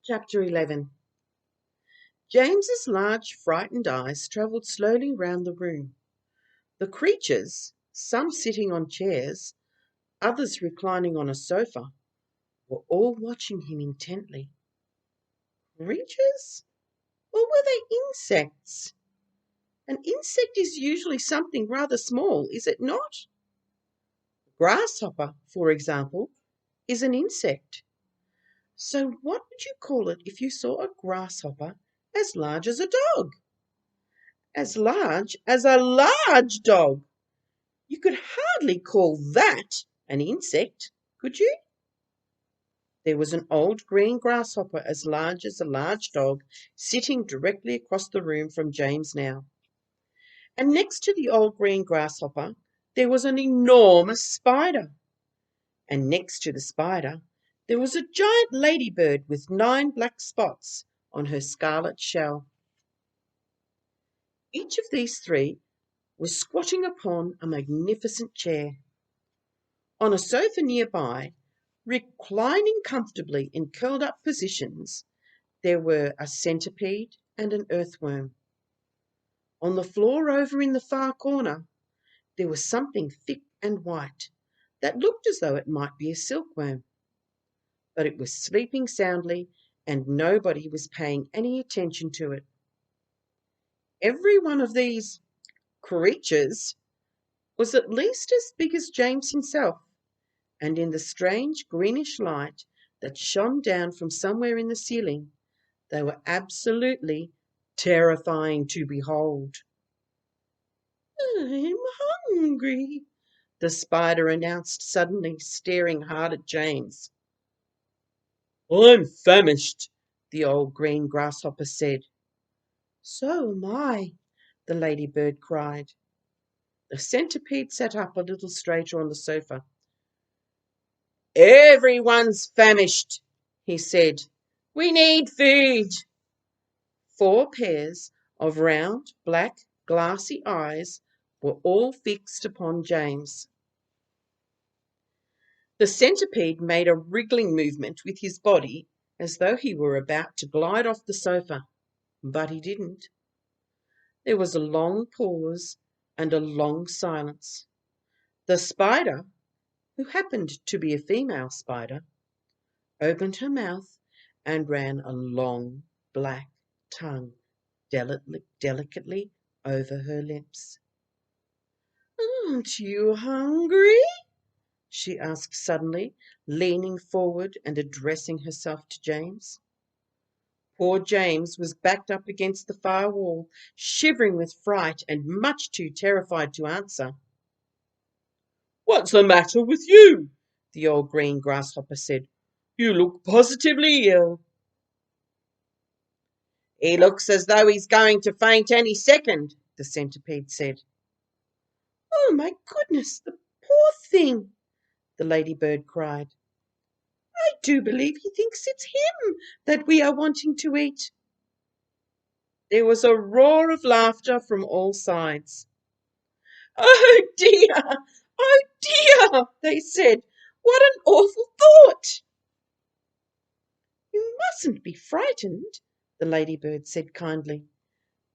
Chapter 11. James's large, frightened eyes travelled slowly round the room. The creatures, some sitting on chairs, others reclining on a sofa, were all watching him intently. Creatures? Or were they insects? An insect is usually something rather small, is it not? Grasshopper, for example, is an insect. So what would you call it if you saw a grasshopper as large as a dog? As large as a large dog! You could hardly call that an insect, could you? There was an old green grasshopper as large as a large dog sitting directly across the room from James now. And next to the old green grasshopper, there was an enormous spider. And next to the spider, there was a giant ladybird with 9 black spots on her scarlet shell. Each of these 3 was squatting upon a magnificent chair. On a sofa nearby, reclining comfortably in curled up positions, there were a centipede and an earthworm. On the floor over in the far corner, there was something thick and white that looked as though it might be a silkworm. But it was sleeping soundly and nobody was paying any attention to it. Every one of these creatures was at least as big as James himself, and in the strange greenish light that shone down from somewhere in the ceiling, they were absolutely terrifying to behold. "I'm hungry," the spider announced suddenly, staring hard at James. "I'm famished," the old green grasshopper said. "So am I," the ladybird cried. The centipede sat up a little straighter on the sofa. "Everyone's famished," he said. "We need food." 4 pairs of round, black, glassy eyes were all fixed upon James. The centipede made a wriggling movement with his body as though he were about to glide off the sofa, but he didn't. There was a long pause and a long silence. The spider, who happened to be a female spider, opened her mouth and ran a long black tongue delicately over her lips. "Aren't you hungry?" she asked suddenly, leaning forward and addressing herself to James. Poor James was backed up against the far wall, shivering with fright and much too terrified to answer. "What's the matter with you?" the old green grasshopper said. "You look positively ill." "He looks as though he's going to faint any second," the centipede said. "Oh, my goodness, the poor thing!" the ladybird cried. "I do believe he thinks it's him that we are wanting to eat." There was a roar of laughter from all sides. "Oh dear, oh dear," they said. "What an awful thought!" "You mustn't be frightened," the ladybird said kindly.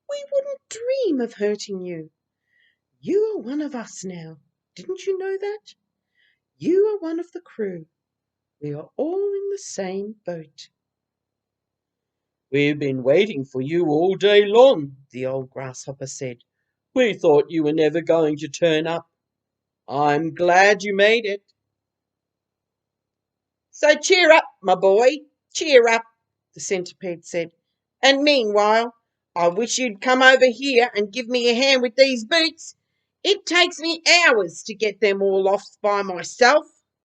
"We wouldn't dream of hurting you. You are one of us now. Didn't you know that? You are one of the crew. We are all in the same boat." "We've been waiting for you all day long," the old grasshopper said. "We thought you were never going to turn up. I'm glad you made it." "So cheer up, my boy, cheer up," the centipede said. "And meanwhile, I wish you'd come over here and give me a hand with these boots. It takes me hours to get them all off by myself."